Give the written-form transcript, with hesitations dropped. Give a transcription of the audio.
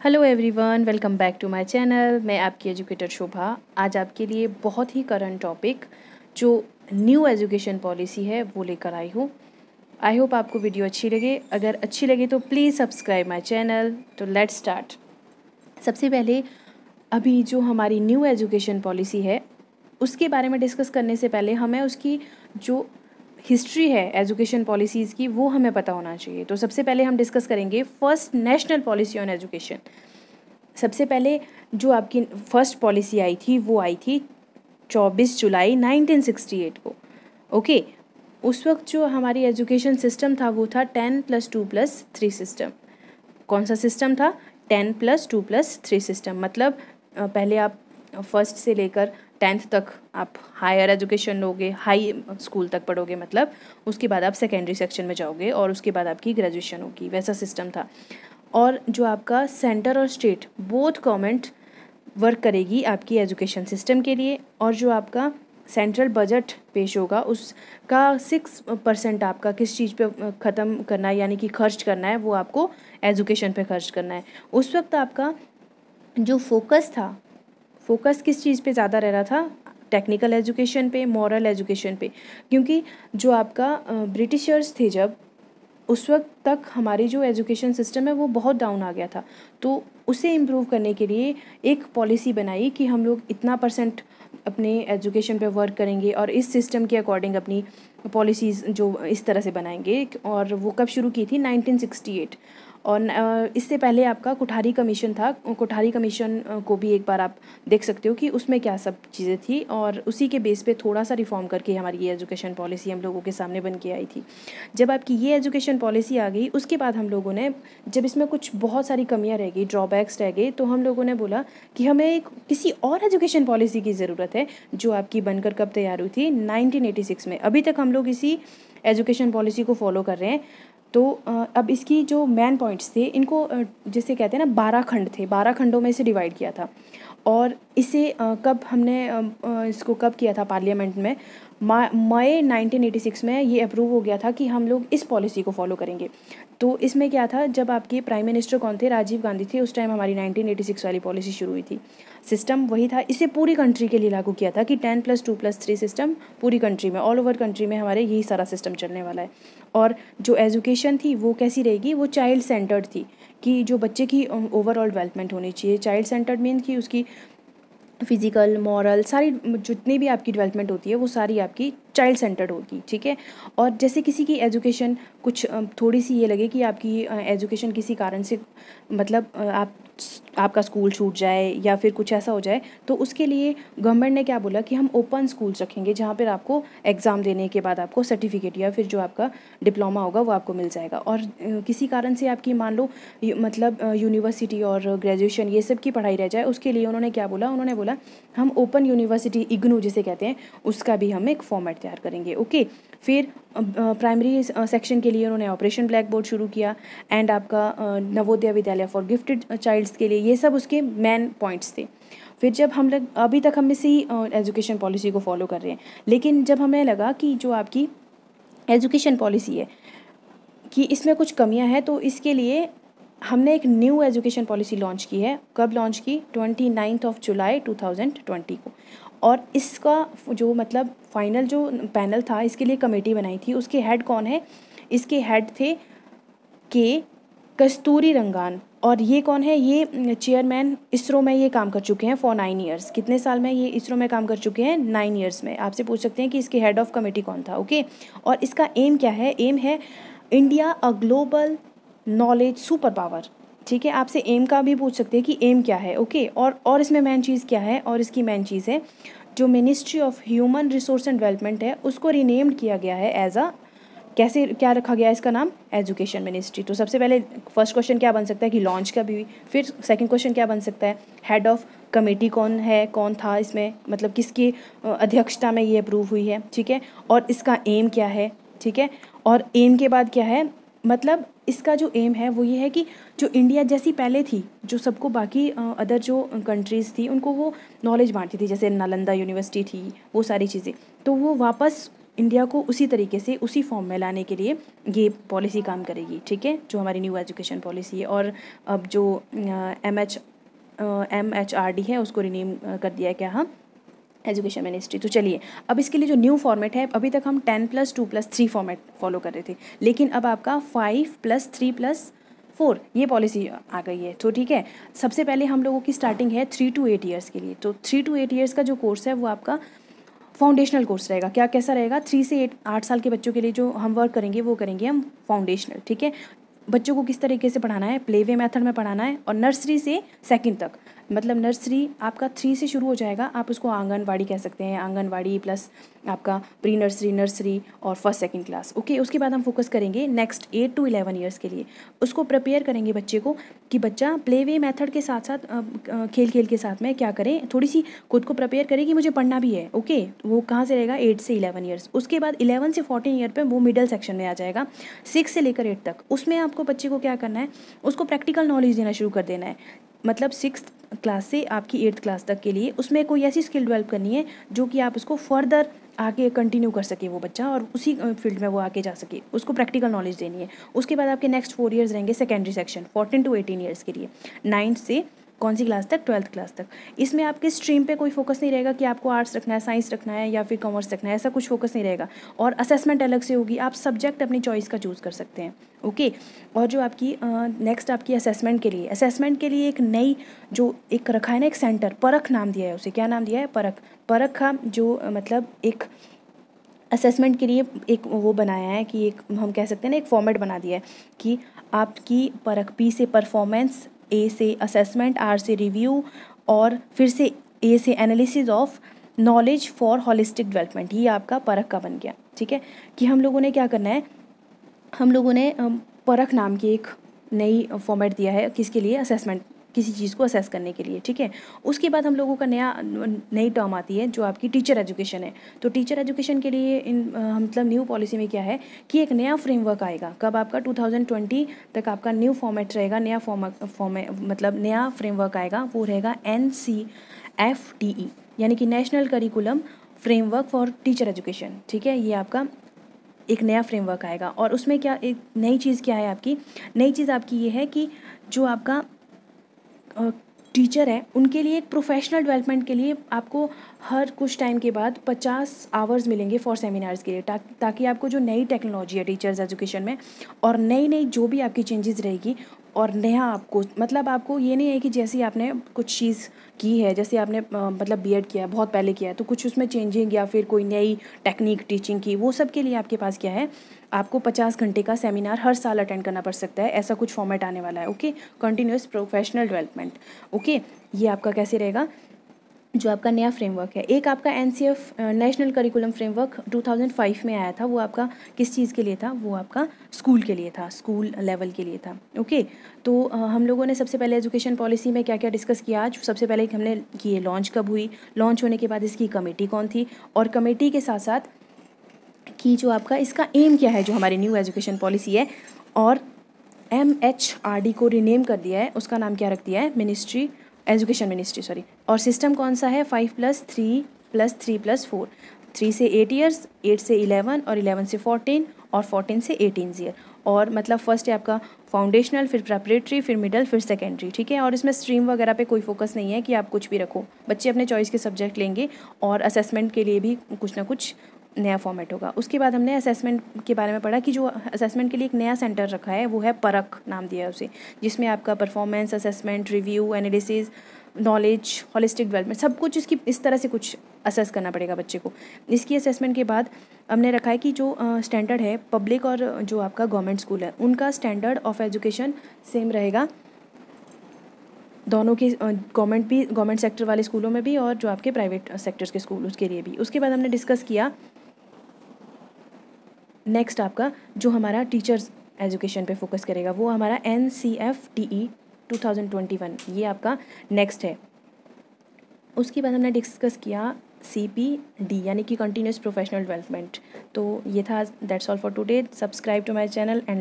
Hello everyone, welcome back to my channel. मैं आपकी educator Shobha. आज आपके लिए बहुत ही करंट टॉपिक जो न्यू एजुकेशन पॉलिसी है वो लेकर आई हूँ। आई होप आपको वीडियो अच्छी लगे। अगर अच्छी लगे तो प्लीज़ सब्सक्राइब माय चैनल। तो लेट्स स्टार्ट। सबसे पहले अभी जो हमारी न्यू एजुकेशन पॉलिसी है उसके बारे में डिस्कस करने से पहले हमें उसकी जो हिस्ट्री है एजुकेशन पॉलिसीज़ की वो हमें पता होना चाहिए। तो सबसे पहले हम डिस्कस करेंगे first national policy on education. सबसे पहले जो आपकी फर्स्ट पॉलिसी आई थी वो आई थी 24 जुलाई 1968 को। ओके, उस वक्त जो हमारी एजुकेशन सिस्टम था वो था 10+2+3 सिस्टम। कौन सा सिस्टम था? 10+2+3 सिस्टम। मतलब पहले आप फर्स्ट से लेकर 10th तक आप हायर एजुकेशन लोगे, हाई स्कूल तक पढ़ोगे, मतलब उसके बाद आप सेकेंडरी सेक्शन में जाओगे और उसके बाद आपकी ग्रेजुएशन होगी, वैसा सिस्टम था। और जो आपका सेंटर और स्टेट बोथ गवर्नमेंट वर्क करेगी आपकी एजुकेशन सिस्टम के लिए। और जो आपका सेंट्रल बजट पेश होगा उसका 6% आपका किस चीज़ पे ख़त्म करना है, यानी कि खर्च करना है, वो आपको एजुकेशन पे खर्च करना है। उस वक्त आपका जो फोकस था, फोकस किस चीज़ पे ज़्यादा रह रहा था? टेक्निकल एजुकेशन पे, मॉरल एजुकेशन पे। क्योंकि जो आपका ब्रिटिशर्स थे जब, उस वक्त तक हमारी जो एजुकेशन सिस्टम है वो बहुत डाउन आ गया था। तो उसे इम्प्रूव करने के लिए एक पॉलिसी बनाई कि हम लोग इतना परसेंट अपने एजुकेशन पे वर्क करेंगे और इस सिस्टम के अकॉर्डिंग अपनी पॉलिसीज़ जो इस तरह से बनाएंगे। और वो कब शुरू की थी? 1968। और इससे पहले आपका कोठारी कमीशन था। कोठारी कमीशन को भी एक बार आप देख सकते हो कि उसमें क्या सब चीज़ें थी, और उसी के बेस पे थोड़ा सा रिफॉर्म करके हमारी ये एजुकेशन पॉलिसी हम लोगों के सामने बन के आई थी। जब आपकी ये एजुकेशन पॉलिसी आ गई उसके बाद हम लोगों ने, जब इसमें कुछ बहुत सारी कमियां रह गई, ड्रॉबैक्स रह गए, तो हम लोगों ने बोला कि हमें एक किसी और एजुकेशन पॉलिसी की ज़रूरत है, जो आपकी बनकर कब तैयार हुई थी? 1986 में। अभी तक हम लोग इसी एजुकेशन पॉलिसी को फॉलो कर रहे हैं। तो अब इसकी जो मेन पॉइंट्स थे, इनको जिसे कहते हैं ना 12 खंड थे, 12 खंडों में इसे डिवाइड किया था। और इसे कब हमने इसको कब किया था पार्लियामेंट में? मई 1986 में ये अप्रूव हो गया था कि हम लोग इस पॉलिसी को फॉलो करेंगे। तो इसमें क्या था, जब आपके प्राइम मिनिस्टर कौन थे? राजीव गांधी थे। उस टाइम हमारी 1986 वाली पॉलिसी शुरू हुई थी। सिस्टम वही था, इसे पूरी कंट्री के लिए लागू किया था कि 10+2+3 सिस्टम पूरी कंट्री में, ऑल ओवर कंट्री में हमारे यही सारा सिस्टम चलने वाला है। और जो एजुकेशन थी वो कैसी रहेगी? वो चाइल्ड सेंटर्ड थी, कि जो बच्चे की ओवरऑल डेवलपमेंट होनी चाहिए। चाइल्ड सेंटर्ड मीन कि उसकी फिजिकल, मॉरल, सारी जितनी भी आपकी डेवलपमेंट होती है वो सारी आपकी चाइल्ड सेंटर्ड होगी। ठीक है। और जैसे किसी की एजुकेशन कुछ थोड़ी सी ये लगे कि आपकी एजुकेशन किसी कारण से, मतलब आपका स्कूल छूट जाए या फिर कुछ ऐसा हो जाए, तो उसके लिए गवर्नमेंट ने क्या बोला कि हम ओपन स्कूल्स रखेंगे, जहाँ पर आपको एग्ज़ाम देने के बाद आपको सर्टिफिकेट या फिर जो आपका डिप्लोमा होगा वो आपको मिल जाएगा। और किसी कारण से आपकी मान लो मतलब यूनिवर्सिटी और ग्रेजुएशन ये सब की पढ़ाई रह जाए, उसके लिए उन्होंने क्या बोला? उन्होंने बोला हम ओपन यूनिवर्सिटी, इग्नू जिसे कहते हैं, उसका भी हम एक फॉर्मेट तैयार करेंगे। ओके। फिर प्राइमरी सेक्शन के लिए उन्होंने ऑपरेशन ब्लैक बोर्ड शुरू किया। एंड आपका Navodaya Vidyalaya for gifted child's के लिए, ये सब उसके मेन पॉइंट्स थे। फिर जब हम लोग, अभी तक हम इसी एजुकेशन पॉलिसी को फॉलो कर रहे हैं, लेकिन जब हमें लगा कि जो आपकी एजुकेशन पॉलिसी है कि इसमें कुछ कमियां हैं, तो इसके लिए हमने एक न्यू एजुकेशन पॉलिसी लॉन्च की है। कब लॉन्च की? 29 जुलाई 2020 को। और इसका जो मतलब फाइनल जो पैनल था, इसके लिए कमेटी बनाई थी। उसके हेड कौन है? इसके हेड थे के कस्तूरी रंगन। और ये कौन है? ये चेयरमैन इसरो में ये काम कर चुके हैं फॉर 9 ईयर्स। कितने साल में ये इसरो में काम कर चुके हैं? 9 ईयर्स में। आपसे पूछ सकते हैं कि इसके हेड ऑफ कमेटी कौन था। ओके। और इसका एम क्या है? एम है India a global knowledge super power. ठीक है। आपसे एम का भी पूछ सकते हैं कि एम क्या है। ओके। और इसमें मेन चीज़ क्या है? और इसकी मेन चीज़ है जो ministry of human resource and development है, उसको रीनेम्ड किया गया है एज अ, कैसे क्या रखा गया है इसका नाम? Education ministry. तो सबसे पहले फर्स्ट क्वेश्चन क्या बन सकता है कि लॉन्च का भी। फिर सेकंड क्वेश्चन क्या बन सकता है? हेड ऑफ कमेटी कौन है, कौन था इसमें, मतलब किसकी अध्यक्षता में ये अप्रूव हुई है। ठीक है। और इसका एम क्या है? ठीक है। और एम के बाद क्या है? मतलब इसका जो एम है वो ये है कि जो इंडिया जैसी पहले थी, जो सबको बाकी अदर जो कंट्रीज़ थी उनको वो नॉलेज बांटती थी, जैसे नालंदा यूनिवर्सिटी थी, वो सारी चीज़ें, तो वो वापस इंडिया को उसी तरीके से उसी फॉर्म में लाने के लिए ये पॉलिसी काम करेगी, ठीक है, जो हमारी न्यू एजुकेशन पॉलिसी है। और अब जो MHRD है उसको रिनेम कर दिया है क्या, हाँ, एजुकेशन मिनिस्ट्री। तो चलिए अब इसके लिए जो न्यू फॉर्मेट है, अभी तक हम 10+2+3 फॉर्मेट फॉलो कर रहे थे, लेकिन अब आपका 5+3+4 ये पॉलिसी आ गई है। तो ठीक है, सबसे पहले हम लोगों की स्टार्टिंग है 3 to 8 ईयर्स के लिए। तो 3 to 8 ईयर्स का जो कोर्स है वो आपका फाउंडेशनल कोर्स रहेगा। क्या कैसा रहेगा, 3 से 8 साल के बच्चों के लिए जो हम वर्क करेंगे वो करेंगे हम फाउंडेशनल, ठीक है। बच्चों को किस तरीके से पढ़ाना है, प्ले वे मेथड में पढ़ाना है, और नर्सरी से सेकंड तक, मतलब नर्सरी आपका 3 से शुरू हो जाएगा, आप उसको आंगनवाड़ी कह सकते हैं, आंगनवाड़ी प्लस आपका प्री नर्सरी, नर्सरी और फर्स्ट सेकंड क्लास, ओके। उसके बाद हम फोकस करेंगे नेक्स्ट 8 to 11 ईयर्स के लिए, उसको प्रिपेयर करेंगे बच्चे को कि बच्चा प्ले वे मेथड के साथ साथ खेल खेल के साथ में क्या करें, थोड़ी सी खुद को प्रिपेयर करें कि मुझे पढ़ना भी है, ओके। वो कहाँ से रहेगा, 8 से 11 ईयर्स। उसके बाद 11 से 14 ईयर पे वो मिडिल सेक्शन में आ जाएगा, 6 से लेकर 8 तक। उसमें आपको बच्चे को क्या करना है, उसको प्रैक्टिकल नॉलेज देना शुरू कर देना है, मतलब 6th क्लास से आपकी 8th क्लास तक के लिए उसमें कोई ऐसी स्किल डेवलप करनी है जो कि आप उसको फर्दर आगे कंटिन्यू कर सके वो बच्चा, और उसी फील्ड में वो आगे जा सके, उसको प्रैक्टिकल नॉलेज देनी है। उसके बाद आपके नेक्स्ट 4 ईयर्स रहेंगे सेकेंडरी सेक्शन, 14 to 18 ईयर्स के लिए, 9th से कौन सी क्लास तक, 12th क्लास तक। इसमें आपके स्ट्रीम पे कोई फोकस नहीं रहेगा कि आपको आर्ट्स रखना है, साइंस रखना है या फिर कॉमर्स रखना है, ऐसा कुछ फोकस नहीं रहेगा। और असेसमेंट अलग से होगी, आप सब्जेक्ट अपनी चॉइस का चूज़ कर सकते हैं, ओके। और जो आपकी नेक्स्ट आपकी असेसमेंट के लिए एक नई जो एक रखा है ना, एक सेंटर, परख नाम दिया है उसे, क्या नाम दिया है, परख। परख का जो मतलब एक असेसमेंट के लिए एक वो बनाया है कि एक हम कह सकते हैं ना, एक फॉर्मेट बना दिया है कि आपकी परख, P से परफॉर्मेंस, A से असेसमेंट, R से रिव्यू, और फिर से A से analysis of knowledge for holistic development. ये आपका परख का बन गया, ठीक है। कि हम लोगों ने क्या करना है, हम लोगों ने परख नाम की एक नई फॉर्मेट दिया है, किसके लिए, असेसमेंट, किसी चीज़ को असेस करने के लिए, ठीक है। उसके बाद हम लोगों का नई टर्म आती है जो आपकी टीचर एजुकेशन है। तो टीचर एजुकेशन के लिए मतलब न्यू पॉलिसी में क्या है कि एक नया फ्रेमवर्क आएगा, कब आपका 2020 तक आपका न्यू फॉर्मेट रहेगा, नया मतलब नया फ्रेमवर्क आएगा, वो रहेगा NCFTE, यानी कि national curriculum framework for teacher education, ठीक है। ये आपका एक नया फ्रेमवर्क आएगा, और उसमें क्या एक नई चीज़ क्या है आपकी, नई चीज़ आपकी ये है कि जो आपका टीचर है उनके लिए एक प्रोफेशनल डेवलपमेंट के लिए आपको हर कुछ टाइम के बाद 50 आवर्स मिलेंगे फॉर सेमिनार्स के लिए, ताकि आपको जो नई टेक्नोलॉजी है टीचर्स एजुकेशन में, और नई नई जो भी आपकी चेंजेस रहेगी, और नया आपको मतलब आपको ये नहीं है कि जैसे आपने कुछ चीज़ की है, जैसे आपने मतलब B.Ed किया है, बहुत पहले किया है, तो कुछ उसमें चेंजिंग या फिर कोई नई टेक्निक टीचिंग की, वो सब के लिए आपके पास क्या है, आपको 50 घंटे का सेमिनार हर साल अटेंड करना पड़ सकता है, ऐसा कुछ फॉर्मेट आने वाला है, okay. Continuous professional development, okay. ये आपका कैसे रहेगा, जो आपका नया फ्रेमवर्क है। एक आपका NCF नेशनल करिकुलम फ्रेमवर्क 2005 में आया था, वो आपका किस चीज़ के लिए था, वो आपका स्कूल के लिए था, स्कूल लेवल के लिए था, ओके। तो हम लोगों ने सबसे पहले एजुकेशन पॉलिसी में क्या क्या डिस्कस किया आज, सबसे पहले हमने कि ये लॉन्च कब हुई, लॉन्च होने के बाद इसकी कमेटी कौन थी, और कमेटी के साथ साथ कि जो आपका इसका एम क्या है, जो हमारी न्यू एजुकेशन पॉलिसी है। और MHRD को रीनेम कर दिया है, उसका नाम क्या रख दिया है, मिनिस्ट्री, एजुकेशन मिनिस्ट्री, सॉरी। और सिस्टम कौन सा है, 5+3+3+4, 3 से 8 ईयर्स, 8 से 11, और 11 से 14, और 14 से 18 ईयर। और मतलब फर्स्ट है आपका फाउंडेशनल, फिर प्रेपरेटरी, फिर मिडल, फिर सेकेंडरी, ठीक है। और इसमें स्ट्रीम वगैरह पे कोई फोकस नहीं है कि आप कुछ भी रखो, बच्चे अपने चॉइस के सब्जेक्ट लेंगे, और असेसमेंट के लिए भी कुछ ना कुछ नया फॉर्मेट होगा। उसके बाद हमने असेसमेंट के बारे में पढ़ा कि जो असेसमेंट के लिए एक नया सेंटर रखा है वो है परख नाम दिया है उसे, जिसमें आपका performance assessment, review, analysis, knowledge, holistic development, सब कुछ इसकी इस तरह से कुछ असेस करना पड़ेगा बच्चे को। इसकी असेसमेंट के बाद हमने रखा है कि जो स्टैंडर्ड है पब्लिक और जो आपका गवर्नमेंट स्कूल है उनका स्टैंडर्ड ऑफ एजुकेशन सेम रहेगा, दोनों के गवर्नमेंट सेक्टर वाले स्कूलों में भी, और जो आपके प्राइवेट सेक्टर्स के स्कूल उसके लिए भी। उसके बाद हमने डिस्कस किया नेक्स्ट आपका जो हमारा टीचर्स एजुकेशन पे फोकस करेगा, वो हमारा NCFTE 2021, ये आपका नेक्स्ट है। उसके बाद हमने डिस्कस किया CPD, यानी कि कंटिन्यूस प्रोफेशनल डेवलपमेंट। तो ये था, that's all for today. Subscribe to my channel and